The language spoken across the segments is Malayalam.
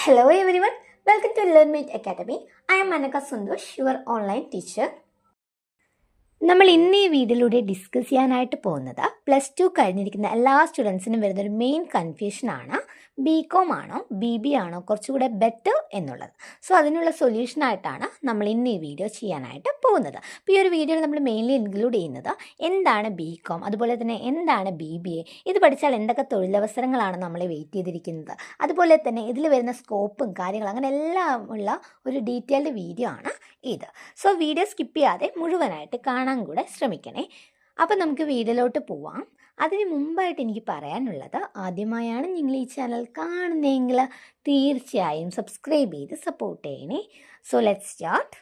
Hello everyone, welcome to LearnMate Academy. I am Manaka Sundosh, your online teacher. നമ്മൾ ഇന്ന് ഈ വീഡിയോയിലൂടെ ഡിസ്കസ് ചെയ്യാനായിട്ട് പോകുന്നത് +2 കഴിഞ്ഞിരിക്കുന്ന എല്ലാ സ്റ്റുഡൻസിനും വരുന്നൊരു മെയിൻ കൺഫ്യൂഷനാണ് BCom ആണോ BBA ആണോ കുറച്ചുകൂടെ ബെറ്റർ എന്നുള്ളത്. സോ അതിനുള്ള സൊല്യൂഷനായിട്ടാണ് നമ്മൾ ഇന്ന് ഈ വീഡിയോ ചെയ്യാനായിട്ട് പോകുന്നത്. അപ്പോൾ ഈ ഒരു വീഡിയോയിൽ നമ്മൾ മെയിൻലി ഇൻക്ലൂഡ് ചെയ്യുന്നത് എന്താണ് BCom, അതുപോലെ തന്നെ എന്താണ് BBA, ഇത് പഠിച്ചാൽ എന്തൊക്കെ തൊഴിലവസരങ്ങളാണ് നമ്മളെ വെയിറ്റ് ചെയ്തിരിക്കുന്നത്, അതുപോലെ തന്നെ ഇതിൽ വരുന്ന സ്കോപ്പും കാര്യങ്ങളും അങ്ങനെ എല്ലാം ഉള്ള ഒരു ഡീറ്റെയിൽഡ് വീഡിയോ ആണ് ഇത്. സോ വീഡിയോ സ്കിപ്പ് ചെയ്യാതെ മുഴുവനായിട്ട് കാണാൻ കൂടെ ശ്രമിക്കണേ. അപ്പം നമുക്ക് വീഡിയോയിലോട്ട് പോവാം. അതിന് മുമ്പായിട്ട് എനിക്ക് പറയാനുള്ളത്, ആദ്യമായാണ് നിങ്ങൾ ഈ ചാനൽ കാണുന്നതെങ്കിൽ തീർച്ചയായും സബ്സ്ക്രൈബ് ചെയ്ത് സപ്പോർട്ട് ചെയ്യണേ. So let's start.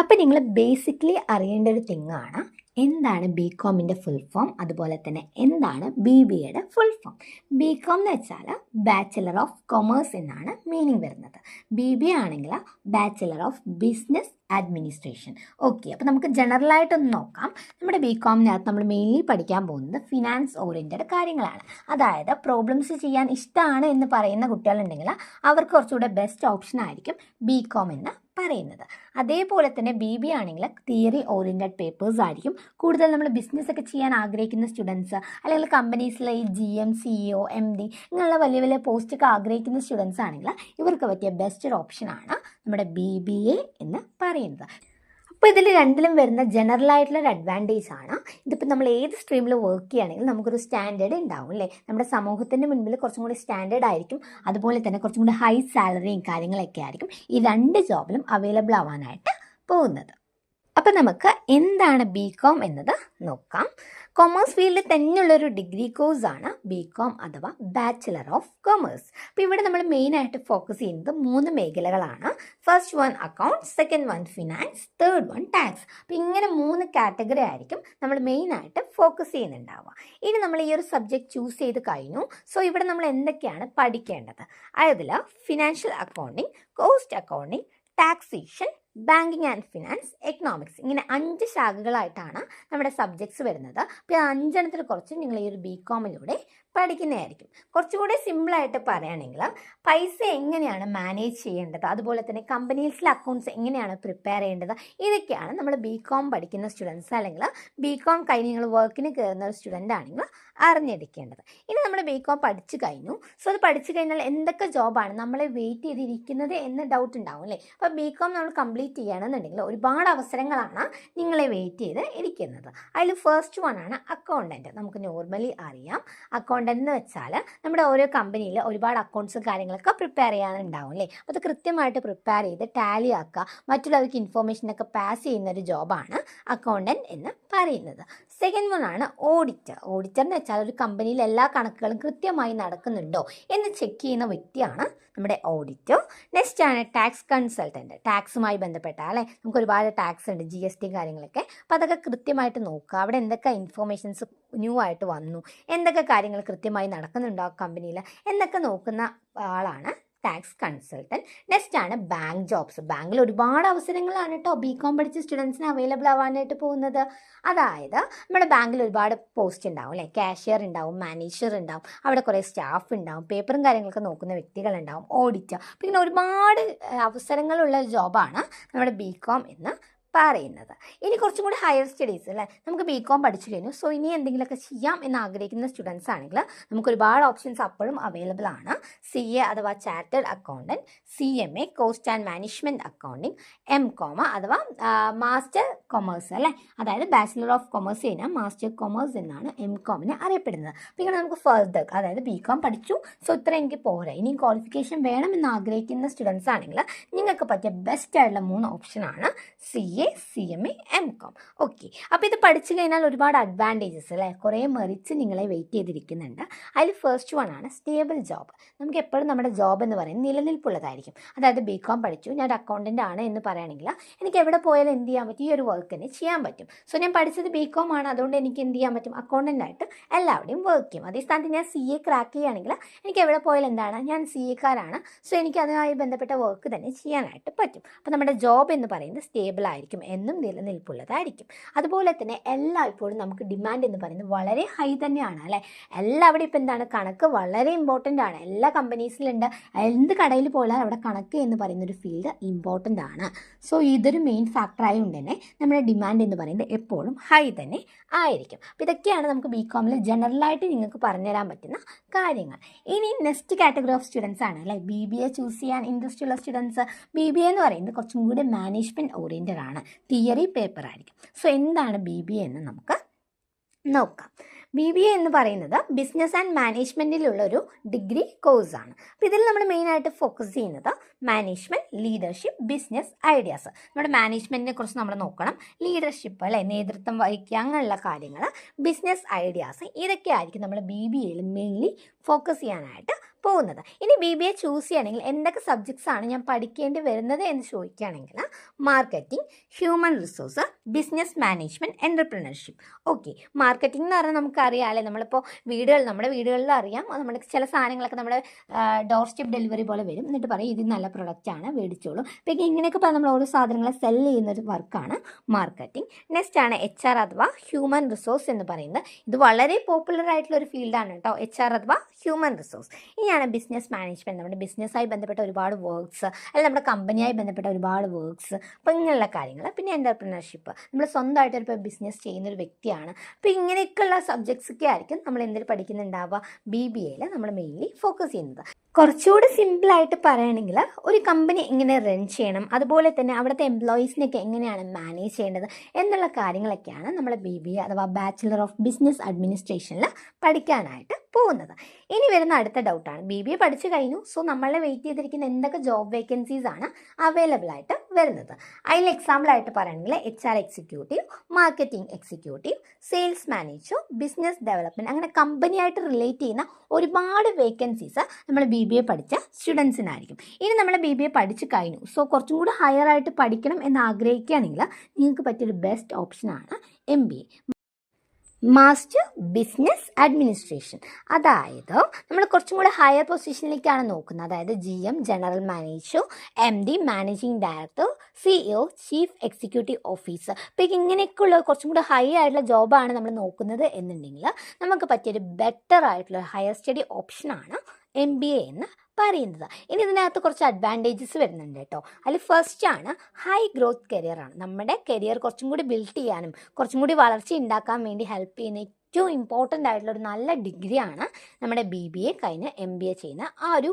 അപ്പം നിങ്ങൾ ബേസിക്കലി അറിയേണ്ട ഒരു തിങ്ങാണ് എന്താണ് BComൻ്റെ ഫുൾ ഫോം, അതുപോലെ തന്നെ എന്താണ് BBAയുടെ ഫുൾ ഫോം. BCom എന്ന് വെച്ചാൽ ബാച്ചിലർ ഓഫ് കൊമേഴ്സ് എന്നാണ് മീനിങ് വരുന്നത്. BBA ആണെങ്കിൽ bachelor of business administration. Okay, അപ്പോൾ നമുക്ക് ജനറലായിട്ടൊന്ന് നോക്കാം. നമ്മുടെ BComനകത്ത് നമ്മൾ മെയിൻലി പഠിക്കാൻ പോകുന്നത് ഫിനാൻസ് ഓറിയൻറ്റഡ് കാര്യങ്ങളാണ്. അതായത് പ്രോബ്ലംസ് ചെയ്യാൻ ഇഷ്ടമാണ് എന്ന് പറയുന്ന കുട്ടികളുണ്ടെങ്കിൽ അവർക്ക് കുറച്ചുകൂടെ ബെസ്റ്റ് ഓപ്ഷൻ ആയിരിക്കും BCom എന്ന് പറയുന്നത്. അതേപോലെ തന്നെ BBA ആണെങ്കിൽ തിയറി ഓറിയൻറ്റഡ് പേപ്പേഴ്സ് ആയിരിക്കും. കൂടുതൽ നമ്മൾ ബിസിനസ് ഒക്കെ ചെയ്യാൻ ആഗ്രഹിക്കുന്ന സ്റ്റുഡൻസ്, അല്ലെങ്കിൽ കമ്പനീസിലെ ഈ GM, CEO, MD ഇങ്ങനെയുള്ള വലിയ വലിയ പോസ്റ്റൊക്കെ ആഗ്രഹിക്കുന്ന സ്റ്റുഡൻസ് ആണെങ്കിൽ ഇവർക്ക് പറ്റിയ ബെസ്റ്റ് ഒരു ഓപ്ഷനാണ് നമ്മുടെ BBA എന്ന് പറയുന്നത്. അപ്പോൾ ഇതിൽ രണ്ടിലും വരുന്ന ജനറൽ ആയിട്ടുള്ളൊരു അഡ്വാൻറ്റേജ് ആണ്. ഇതിപ്പോൾ നമ്മൾ ഏത് സ്ട്രീമിൽ വർക്ക് ചെയ്യുകയാണെങ്കിൽ നമുക്കൊരു സ്റ്റാൻഡേർഡ് ഉണ്ടാവും അല്ലേ. നമ്മുടെ സമൂഹത്തിൻ്റെ മുൻപിൽ കുറച്ചും കൂടി സ്റ്റാൻഡേർഡ് ആയിരിക്കും. അതുപോലെ തന്നെ കുറച്ചും കൂടി ഹൈ സാലറിയും കാര്യങ്ങളൊക്കെ ആയിരിക്കും ഈ രണ്ട് ജോബിലും അവൈലബിൾ ആവാനായിട്ട് പോകുന്നത്. അപ്പം നമുക്ക് എന്താണ് BCom എന്നത് നോക്കാം. കൊമേഴ്സ് ഫീൽഡിൽ തന്നെയുള്ളൊരു ഡിഗ്രി കോഴ്സാണ് BCom അഥവാ ബാച്ചിലർ ഓഫ് കൊമേഴ്സ്. അപ്പോൾ ഇവിടെ നമ്മൾ മെയിനായിട്ട് ഫോക്കസ് ചെയ്യുന്നത് 3 മേഖലകളാണ്. First one accounts, second one finance, third one tax. അപ്പോൾ ഇങ്ങനെ 3 കാറ്റഗറി ആയിരിക്കും നമ്മൾ മെയിനായിട്ട് ഫോക്കസ് ചെയ്യുന്നുണ്ടാവുക. ഇനി നമ്മൾ ഈ ഒരു സബ്ജക്റ്റ് ചൂസ് ചെയ്ത് കഴിഞ്ഞു. സോ ഇവിടെ നമ്മൾ എന്തൊക്കെയാണ് പഠിക്കേണ്ടത്? അതിൽ financial accounting, cost accounting, taxation, banking and finance, economics, ഇങ്ങനെ 5 ശാഖകളായിട്ടാണ് നമ്മുടെ സബ്ജക്ട്സ് വരുന്നത്. അപ്പോൾ 5 കുറച്ച് നിങ്ങൾ ഈ ഒരു BComലൂടെ പഠിക്കുന്നതായിരിക്കും. കുറച്ചുകൂടി സിമ്പിളായിട്ട് പറയുകയാണെങ്കിൽ പൈസ എങ്ങനെയാണ് മാനേജ് ചെയ്യേണ്ടത്, അതുപോലെ തന്നെ കമ്പനീസിലെ അക്കൗണ്ട്സ് എങ്ങനെയാണ് പ്രിപ്പയർ ചെയ്യേണ്ടത്, ഇതൊക്കെയാണ് നമ്മൾ BCom പഠിക്കുന്ന സ്റ്റുഡൻസ് അല്ലെങ്കിൽ BCom കഴിഞ്ഞ് നിങ്ങൾ വർക്കിന് കയറുന്ന ഒരു സ്റ്റുഡൻ്റ് ആണെങ്കിൽ അറിഞ്ഞിരിക്കേണ്ടത്. ഇനി നമ്മൾ BCom പഠിച്ചു കഴിഞ്ഞു. സോ അത് പഠിച്ചു കഴിഞ്ഞാൽ എന്തൊക്കെ ജോബാണ് നമ്മളെ വെയിറ്റ് ചെയ്തിരിക്കുന്നത് എന്ന് ഡൗട്ട് ഉണ്ടാവും അല്ലേ. അപ്പോൾ BCom നമ്മൾ കംപ്ലീറ്റ് ചെയ്യുകയാണെന്നുണ്ടെങ്കിൽ ഒരുപാട് അവസരങ്ങളാണ് നിങ്ങളെ വെയിറ്റ് ചെയ്ത് ഇരിക്കുന്നത്. അതിൽ ഫസ്റ്റ് വൺ ആണ് അക്കൗണ്ടൻറ്റ്. നമുക്ക് നോർമലി അറിയാം അക്കൗണ്ടൻറ്റ് എന്ന് വെച്ചാൽ നമ്മുടെ ഓരോ കമ്പനിയിൽ ഒരുപാട് അക്കൗണ്ട്സ് കാര്യങ്ങളൊക്കെ പ്രിപ്പയർ ചെയ്യാനുണ്ടാവും അല്ലേ. അപ്പോൾ അത് കൃത്യമായിട്ട് പ്രിപ്പയർ ചെയ്ത് ടാലി ആക്കുക, മറ്റുള്ളവർക്ക് ഇൻഫോർമേഷനൊക്കെ പാസ് ചെയ്യുന്ന ഒരു ജോബാണ് അക്കൗണ്ടൻറ്റ് എന്ന് പറയുന്നത്. സെക്കൻഡ് വൺ ആണ് ഓഡിറ്റർ. ഓഡിറ്റർ എന്ന് വെച്ചാൽ ഒരു കമ്പനിയിൽ എല്ലാ കണക്കുകളും കൃത്യമായി നടക്കുന്നുണ്ടോ എന്ന് ചെക്ക് ചെയ്യുന്ന വ്യക്തിയാണ് നമ്മുടെ ഓഡിറ്റർ. നെക്സ്റ്റ് ആണ് ടാക്സ് കൺസൾട്ടൻറ്റ്. ടാക്സുമായി ബന്ധപ്പെട്ട അല്ലേ, നമുക്ക് ഒരുപാട് ടാക്സ് ഉണ്ട്, GST കാര്യങ്ങളൊക്കെ. അപ്പോൾ അതൊക്കെ കൃത്യമായിട്ട് നോക്കുക, അവിടെ എന്തൊക്കെ ഇൻഫോർമേഷൻസ് ന്യൂ ആയിട്ട് വന്നു, എന്തൊക്കെ കാര്യങ്ങൾ കൃത്യമായി നടക്കുന്നുണ്ടോ ആ കമ്പനിയിൽ എന്നൊക്കെ നോക്കുന്ന ആളാണ് ടാക്സ് കൺസൾട്ടൻറ്റ്. നെക്സ്റ്റ് ആണ് ബാങ്ക് ജോബ്സ്. ബാങ്കിൽ ഒരുപാട് അവസരങ്ങളാണ് കേട്ടോ BCom പഠിച്ച സ്റ്റുഡൻസിന് അവൈലബിൾ ആവാനായിട്ട് പോകുന്നത്. അതായത് നമ്മുടെ ബാങ്കിൽ ഒരുപാട് പോസ്റ്റ് ഉണ്ടാവും അല്ലേ. കാഷ്യർ ഉണ്ടാവും, മാനേജർ ഉണ്ടാവും, അവിടെ കുറേ സ്റ്റാഫ് ഉണ്ടാവും, പേപ്പറും കാര്യങ്ങളൊക്കെ നോക്കുന്ന വ്യക്തികളുണ്ടാവും, ഓഡിറ്റർ. അപ്പോൾ ഇങ്ങനെ ഒരുപാട് അവസരങ്ങളുള്ള ജോബാണ് നമ്മുടെ BCom എന്ന് പറയുന്നത്. ഇനി കുറച്ചും കൂടി ഹയർ സ്റ്റഡീസ് അല്ലേ, നമുക്ക് BCom പഠിച്ചു കഴിഞ്ഞു. സോ ഇനി എന്തെങ്കിലുമൊക്കെ ചെയ്യാം എന്ന് ആഗ്രഹിക്കുന്ന സ്റ്റുഡൻസ് ആണെങ്കിൽ നമുക്ക് ഒരുപാട് ഓപ്ഷൻസ് അപ്പോഴും അവൈലബിൾ ആണ്. CA അഥവാ chartered accountant, CMA cost and management accounting, MCom അഥവാ മാസ്റ്റർ കൊമേഴ്സ് അല്ലേ, അതായത് ബാച്ചിലർ ഓഫ് കൊമേഴ്സ് കഴിഞ്ഞാൽ മാസ്റ്റർ കൊമേഴ്സ് എന്നാണ് MComനെ അറിയപ്പെടുന്നത്. അപ്പോൾ ഇങ്ങനെ നമുക്ക് ഫർദർ, അതായത് BCom പഠിച്ചു, സോ ഇത്ര എനിക്ക് പോരാ, ഇനിയും ക്വാളിഫിക്കേഷൻ വേണമെന്ന് ആഗ്രഹിക്കുന്ന സ്റ്റുഡൻസ് ആണെങ്കിൽ നിങ്ങൾക്ക് പറ്റിയ ബെസ്റ്റ് ആയിട്ടുള്ള 3 ഓപ്ഷനാണ് CA, CMA, MCom. ഓക്കെ, അപ്പോൾ ഇത് പഠിച്ചു കഴിഞ്ഞാൽ ഒരുപാട് അഡ്വാൻറ്റേജസ് അല്ലേ, കുറേ മെറിറ്റ്സ് നിങ്ങളെ വെയിറ്റ് ചെയ്തിരിക്കുന്നുണ്ട്. അതിൽ ഫസ്റ്റ് വൺ ആണ് സ്റ്റേബിൾ ജോബ്. നമുക്ക് എപ്പോഴും നമ്മുടെ ജോബ് എന്ന് പറയുന്നത് നിലനിൽപ്പുള്ളതായിരിക്കും. അതായത് BCom പഠിച്ചു, ഞാൻ ഒരു അക്കൗണ്ടൻ്റ് ആണ് എന്ന് പറയുകയാണെങ്കിൽ എനിക്ക് എവിടെ പോയാലും എന്ത് ചെയ്യാൻ പറ്റും, ഈ ഒരു വർക്ക് തന്നെ ചെയ്യാൻ പറ്റും. സോ ഞാൻ പഠിച്ചത് BCom ആണ്, അതുകൊണ്ട് എനിക്ക് എന്ത് ചെയ്യാൻ പറ്റും, അക്കൗണ്ടൻ്റ് ആയിട്ട് എല്ലാവരുടെയും വർക്ക് ചെയ്യും. അതേ സ്ഥാനത്ത് ഞാൻ CA ക്രാക്ക് ചെയ്യുകയാണെങ്കിൽ എനിക്ക് എവിടെ പോയാലും എന്താണ്, ഞാൻ CA കാരാണ്, സോ എനിക്ക് അതുമായി ബന്ധപ്പെട്ട വർക്ക് തന്നെ ചെയ്യാനായിട്ട് പറ്റും. അപ്പോൾ നമ്മുടെ ജോബ് എന്ന് പറയുന്നത് സ്റ്റേബിൾ ആയിരിക്കും. എന്തായിരിക്കും, എന്നും നിലനിൽപ്പുള്ളതായിരിക്കും. അതുപോലെ തന്നെ എല്ലായ്പ്പോഴും നമുക്ക് ഡിമാൻഡ് എന്ന് പറയുന്നത് വളരെ ഹൈ തന്നെയാണ് അല്ലേ. എല്ലാവരും ഇപ്പം എന്താണ്, കണക്ക് വളരെ ഇമ്പോർട്ടൻ്റ് ആണ്. എല്ലാ കമ്പനീസിലുണ്ട്, എന്ത് കടയിൽ പോയാൽ അവിടെ കണക്ക് എന്ന് പറയുന്നൊരു ഫീൽഡ് ഇമ്പോർട്ടൻ്റ് ആണ്. സോ ഇതൊരു മെയിൻ ഫാക്ടറായതുകൊണ്ട് തന്നെ നമ്മുടെ ഡിമാൻഡ് എന്ന് പറയുന്നത് എപ്പോഴും ഹൈ തന്നെ ആയിരിക്കും. അപ്പോൾ ഇതൊക്കെയാണ് നമുക്ക് ബികോമിൽ ജനറലായിട്ട് നിങ്ങൾക്ക് പറഞ്ഞുതരാൻ പറ്റുന്ന കാര്യങ്ങൾ. ഇനി നെക്സ്റ്റ് കാറ്റഗറി ഓഫ് സ്റ്റുഡൻസ് ആണ് അല്ലേ, BBA ചൂസ് ചെയ്യാൻ ഇൻട്രസ്റ്റ് ഉള്ള സ്റ്റുഡൻസ്. BBA എന്ന് പറയുന്നത് കുറച്ചും കൂടി മാനേജ്മെൻറ്റ് ഓറിയൻറ്റഡ് ആണ്, തിയറി പേപ്പർ ആയിരിക്കും. സോ എന്താണ് BBA എന്ന് നമുക്ക് നോക്കാം. BBA എന്ന് പറയുന്നത് ബിസിനസ് ആൻഡ് മാനേജ്മെൻറ്റിലുള്ള ഒരു ഡിഗ്രി കോഴ്സാണ്. അപ്പോൾ ഇതിൽ നമ്മൾ മെയിനായിട്ട് ഫോക്കസ് ചെയ്യുന്നത് മാനേജ്മെൻറ്റ്, ലീഡർഷിപ്പ്, ബിസിനസ് ഐഡിയാസ്. നമ്മുടെ മാനേജ്മെൻറ്റിനെ കുറിച്ച് നമ്മൾ നോക്കണം, ലീഡർഷിപ്പ് അല്ലെ, നേതൃത്വം വഹിക്കുക, അങ്ങനെയുള്ള കാര്യങ്ങൾ, ബിസിനസ് ഐഡിയാസ്, ഇതൊക്കെ ആയിരിക്കും നമ്മൾ BBAയിൽ മെയിൻലി ഫോക്കസ് ചെയ്യാനായിട്ട് പോകുന്നത്. ഇനി BBA ചൂസ് ചെയ്യുകയാണെങ്കിൽ എന്തൊക്കെ സബ്ജക്ട്സ് ആണ് ഞാൻ പഠിക്കേണ്ടി വരുന്നത് എന്ന് ചോദിക്കുകയാണെങ്കിൽ marketing, human resource, business management, entrepreneurship. Okay, marketing എന്ന് പറഞ്ഞാൽ നമുക്കറിയാം അല്ലേ, നമ്മളിപ്പോൾ നമ്മുടെ വീടുകളിൽ അറിയാം, നമ്മൾ ചില സാധനങ്ങളൊക്കെ നമ്മുടെ ഡോർ സ്റ്റെപ്പ് ഡെലിവറി പോലെ വരും, എന്നിട്ട് പറയും ഇത് നല്ല പ്രൊഡക്റ്റാണ് മേടിച്ചോളൂ. അപ്പോൾ ഇങ്ങനെയൊക്കെ പറഞ്ഞാൽ നമ്മൾ ഓരോ സാധനങ്ങളെ സെല്ല് ചെയ്യുന്നൊരു വർക്കാണ് മാർക്കറ്റിംഗ്. നെക്സ്റ്റ് ആണ് HR അഥവാ ഹ്യൂമൻ റിസോഴ്സ് എന്ന് പറയുന്നത്. ഇത് വളരെ പോപ്പുലർ ആയിട്ടുള്ള ഒരു ഫീൽഡാണ് കേട്ടോ, HR അഥവാ ഹ്യൂമൻ റിസോഴ്സ്. ഇനിയാണ് ബിസിനസ് മാനേജ്മെൻറ്റ്, നമ്മുടെ ബിസിനസ്സായി ബന്ധപ്പെട്ട ഒരുപാട് വർക്ക്സ്, അല്ലെങ്കിൽ നമ്മുടെ കമ്പനിയായി ബന്ധപ്പെട്ട ഒരുപാട് വർക്ക്സ്, അപ്പോൾ ഇങ്ങനെയുള്ള കാര്യങ്ങൾ. പിന്നെ എൻ്റർപ്രണർഷിപ്പ്, നമ്മൾ സ്വന്തമായിട്ടൊരു ബിസിനസ് ചെയ്യുന്നൊരു വ്യക്തിയാണ്. അപ്പോൾ ഇങ്ങനെയൊക്കെയുള്ള സബ്ജക്ട്സൊക്കെ ആയിരിക്കും നമ്മൾ എന്തിൽ പഠിക്കുന്നുണ്ടാവുക, BBAയിൽ നമ്മൾ മെയിൻലി ഫോക്കസ് ചെയ്യുന്നത്. കുറച്ചുകൂടി സിമ്പിളായിട്ട് പറയുകയാണെങ്കിൽ ഒരു കമ്പനി എങ്ങനെ റൺ ചെയ്യണം, അതുപോലെ തന്നെ അവിടുത്തെ എംപ്ലോയീസിനെയൊക്കെ എങ്ങനെയാണ് മാനേജ് ചെയ്യേണ്ടത് എന്നുള്ള കാര്യങ്ങളൊക്കെയാണ് നമ്മൾ BBA അഥവാ ബാച്ചിലർ ഓഫ് ബിസിനസ് അഡ്മിനിസ്ട്രേഷനിൽ പഠിക്കാനായിട്ട് പോകുന്നത്. ഇനി വരുന്ന അടുത്ത ഡൗട്ടാണ്, BBA പഠിച്ചു കഴിഞ്ഞു, സോ നമ്മളെ വെയിറ്റ് ചെയ്തിരിക്കുന്ന എന്തൊക്കെ ജോബ് വേക്കൻസീസ് ആണ് അവൈലബിൾ ആയിട്ട് വരുന്നത്. അതിൽ എക്സാമ്പിളായിട്ട് പറയുകയാണെങ്കിൽ HR executive, marketing executive, sales manager, business development, അങ്ങനെ കമ്പനിയായിട്ട് റിലേറ്റ് ചെയ്യുന്ന ഒരുപാട് വേക്കൻസീസ് നമ്മൾ BBA പഠിച്ച സ്റ്റുഡൻസിനായിരിക്കും. ഇനി നമ്മൾ BBA പഠിച്ചു കഴിഞ്ഞു, സോ കുറച്ചും കൂടി ഹയർ ആയിട്ട് പഠിക്കണം എന്ന് ആഗ്രഹിക്കുകയാണെങ്കിൽ നിങ്ങൾക്ക് പറ്റിയൊരു ബെസ്റ്റ് ഓപ്ഷനാണ് MBA, മാസ്റ്റർ ബിസിനസ് അഡ്മിനിസ്ട്രേഷൻ. അതായത് നമ്മൾ കുറച്ചും കൂടെ ഹയർ പൊസിഷനിലേക്കാണ് നോക്കുന്നത്, അതായത് GM general manager, MD managing director, CEO chief executive officer. അപ്പോൾ ഇങ്ങനെയൊക്കെയുള്ള കുറച്ചും കൂടെ ഹൈ ആയിട്ടുള്ള ജോബാണ് നമ്മൾ നോക്കുന്നത് എന്നുണ്ടെങ്കിൽ നമുക്ക് പറ്റിയൊരു ബെറ്റർ ആയിട്ടുള്ള ഹയർ സ്റ്റഡി ഓപ്ഷനാണ് MBA എന്ന് പറയുന്നത്. ഇനി ഇതിനകത്ത് കുറച്ച് അഡ്വാൻറ്റേജസ് വരുന്നുണ്ട് കേട്ടോ. അതിൽ ഫസ്റ്റ് ആണ് ഹൈ ഗ്രോത്ത് കരിയറാണ്. നമ്മുടെ കരിയർ കുറച്ചും കൂടി ബിൽഡ് ചെയ്യാനും കുറച്ചും കൂടി വളർച്ച ഉണ്ടാക്കാൻ വേണ്ടി ഹെൽപ്പ് ചെയ്യുന്ന ഏറ്റവും ഇമ്പോർട്ടൻ്റ് ആയിട്ടുള്ള ഒരു നല്ല ഡിഗ്രിയാണ് നമ്മുടെ BBA കഴിഞ്ഞ് MBA ചെയ്യുന്ന ആ ഒരു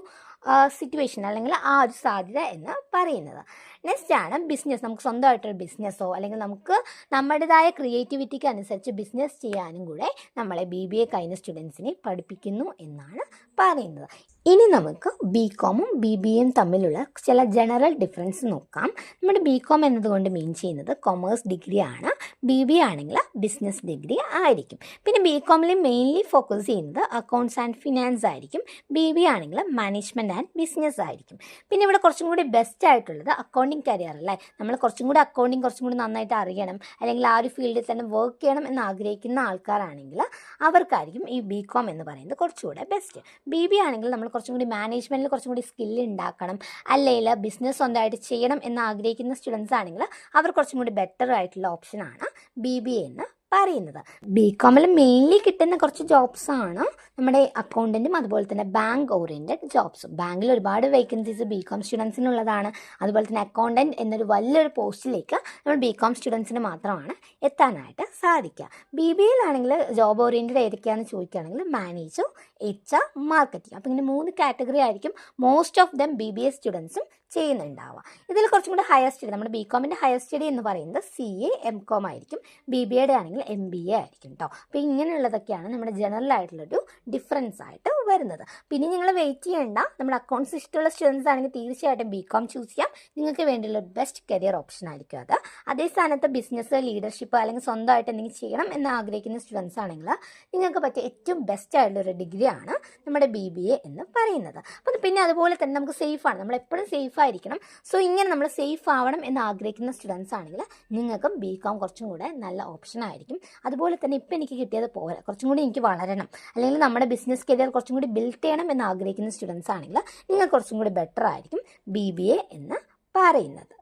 സിറ്റുവേഷൻ അല്ലെങ്കിൽ ആ ഒരു സാധ്യത എന്ന് പറയുന്നത്. നെക്സ്റ്റ് ആണ് ബിസിനസ്. നമുക്ക് സ്വന്തമായിട്ടൊരു ബിസിനസ്സോ അല്ലെങ്കിൽ നമുക്ക് നമ്മുടേതായ ക്രിയേറ്റിവിറ്റിക്ക് അനുസരിച്ച് ബിസിനസ് ചെയ്യാനും കൂടെ നമ്മളെ BBA കഴിഞ്ഞ സ്റ്റുഡൻസിനെ പഠിപ്പിക്കുന്നു എന്നാണ് പറയുന്നത്. ഇനി നമുക്ക് BCOMും BBAയും തമ്മിലുള്ള ചില ജനറൽ ഡിഫറൻസ് നോക്കാം. നമ്മുടെ BCOM എന്നതുകൊണ്ട് മീൻ ചെയ്യുന്നത് കൊമേഴ്സ് ഡിഗ്രിയാണ്, BBA ആണെങ്കിൽ ബിസിനസ് ഡിഗ്രി ആയിരിക്കും. പിന്നെ BCOMൽ മെയിൻലി ഫോക്കസ് ചെയ്യുന്നത് അക്കൗണ്ട്സ് ആൻഡ് ഫിനാൻസ് ആയിരിക്കും, BBA ആണെങ്കിൽ മാനേജ്മെൻറ്റ് ആൻഡ് ബിസിനസ് ആയിരിക്കും. പിന്നെ ഇവിടെ കുറച്ചും കൂടി ബെസ്റ്റ് ആയിട്ടുള്ളത് അക്കൗണ്ടിങ് കരിയർ അല്ലേ. നമ്മൾ കുറച്ചും കൂടി അക്കൗണ്ടിങ് കുറച്ചും കൂടി നന്നായിട്ട് അറിയണം അല്ലെങ്കിൽ ആ ഒരു ഫീൽഡിൽ തന്നെ വർക്ക് ചെയ്യണം എന്ന് ആഗ്രഹിക്കുന്ന ആൾക്കാരാണെങ്കിൽ അവർക്കായിരിക്കും ഈ BCOM എന്ന് പറയുന്നത് കുറച്ചുകൂടെ ബെസ്റ്റ്. BBA ആണെങ്കിൽ നമ്മൾ കുറച്ചും കൂടി മാനേജ്മെൻറ്റിൽ കുറച്ചും കൂടി സ്കില്ല് ഉണ്ടാക്കണം, അല്ലെങ്കിൽ ബിസിനസ് സ്വന്തമായിട്ട് ചെയ്യണം എന്ന് ആഗ്രഹിക്കുന്ന സ്റ്റുഡൻസ് ആണെങ്കിൽ അവർ കുറച്ചും കൂടി ബെറ്റർ ആയിട്ടുള്ള ഓപ്ഷനാണ് BBA എന്ന് പറയുന്നത്. BCOMൽ മെയിൻലി കിട്ടുന്ന കുറച്ച് ജോബ്സാണ് നമ്മുടെ അക്കൗണ്ടൻറ്റും അതുപോലെ തന്നെ ബാങ്ക് ഓറിയൻറ്റഡ് ജോബ്സും. ബാങ്കിൽ ഒരുപാട് വേക്കൻസീസ് BCOM സ്റ്റുഡൻസിനുള്ളതാണ്. അതുപോലെ തന്നെ അക്കൗണ്ടൻറ്റ് എന്നൊരു വലിയൊരു പോസ്റ്റിലേക്ക് നമ്മൾ BCOM സ്റ്റുഡൻസിന് മാത്രമാണ് എത്താനായിട്ട് സാധിക്കുക. BBAയിലാണെങ്കിൽ ജോബ് ഓറിയൻറ്റഡ് ഏതൊക്കെയാണെന്ന് ചോദിക്കുകയാണെങ്കിൽ മാനേജർ, HR, മാർക്കറ്റിംഗ്. അപ്പോൾ ഇങ്ങനെ 3 കാറ്റഗറി ആയിരിക്കും മോസ്റ്റ് ഓഫ് ദം BBA സ്റ്റുഡൻസും ചെയ്യുന്നുണ്ടാവുക. ഇതിൽ കുറച്ചും കൂടി ഹയർ സ്റ്റഡി, നമ്മുടെ BCOMൻ്റെ ഹയർ സ്റ്റഡി എന്ന് പറയുന്നത് CA MCOM ആയിരിക്കും, BBAയുടെ ആണെങ്കിൽ MBA ആയിരിക്കും കേട്ടോ. അപ്പോൾ ഇങ്ങനെയുള്ളതൊക്കെയാണ് നമ്മുടെ ജനറൽ ആയിട്ടുള്ളൊരു ഡിഫറൻസ് ആയിട്ട് വരുന്നത്. പിന്നെ നിങ്ങൾ വെയിറ്റ് ചെയ്യേണ്ട, നമ്മുടെ അക്കൗണ്ട്സ് ഇഷ്ടമുള്ള സ്റ്റുഡൻസ് ആണെങ്കിൽ തീർച്ചയായിട്ടും BCOM ചൂസ് ചെയ്യാം, നിങ്ങൾക്ക് വേണ്ടിയുള്ള ബെസ്റ്റ് കരിയർ ഓപ്ഷൻ ആയിരിക്കും അത്. അതേ സ്ഥാനത്ത് ബിസിനസ്, ലീഡർഷിപ്പ് അല്ലെങ്കിൽ സ്വന്തമായിട്ട് എന്തെങ്കിലും ചെയ്യണം എന്ന് ആഗ്രഹിക്കുന്ന സ്റ്റുഡൻസ് ആണെങ്കിൽ നിങ്ങൾക്ക് പറ്റിയ ഏറ്റവും ബെസ്റ്റ് ആയിട്ടുള്ളൊരു ഡിഗ്രിയാണ് നമ്മുടെ BBA എന്ന് പറയുന്നത്. അപ്പോൾ പിന്നെ അതുപോലെ തന്നെ നമുക്ക് സേഫാണ്, നമ്മളെപ്പോഴും സേഫ് ആയിരിക്കണം. സോ ഇങ്ങനെ നമ്മൾ സേഫ് ആവണം എന്ന് ആഗ്രഹിക്കുന്ന സ്റ്റുഡൻസ് ആണെങ്കിൽ നിങ്ങൾക്കും BCOM കുറച്ചും കൂടെ നല്ല ഓപ്ഷൻ ആയിരിക്കും. അതുപോലെ തന്നെ ഇപ്പം എനിക്ക് കിട്ടിയത് പോരാ, കുറച്ചും കൂടി എനിക്ക് വളരണം അല്ലെങ്കിൽ നമ്മുടെ ബിസിനസ് കരിയർ കുറച്ചും കൂടി ബിൽഡ് ചെയ്യണം എന്ന് ആഗ്രഹിക്കുന്ന സ്റ്റുഡൻസ് ആണെങ്കിൽ നിങ്ങൾക്ക് കുറച്ചും കൂടി ബെറ്റർ ആയിരിക്കും BBA എന്ന് പറയുന്നത്.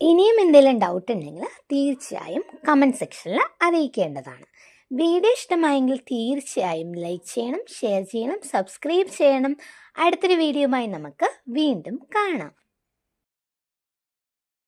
ഇനിയും എന്തെങ്കിലും ഡൗട്ട് ഉണ്ടെങ്കിൽ തീർച്ചയായും കമൻറ്റ് സെക്ഷനിൽ അറിയിക്കേണ്ടതാണ്. വീഡിയോ ഇഷ്ടമായെങ്കിൽ തീർച്ചയായും ലൈക്ക് ചെയ്യണം, ഷെയർ ചെയ്യണം, സബ്സ്ക്രൈബ് ചെയ്യണം. അടുത്തൊരു വീഡിയോയുമായി നമുക്ക് വീണ്ടും കാണാം.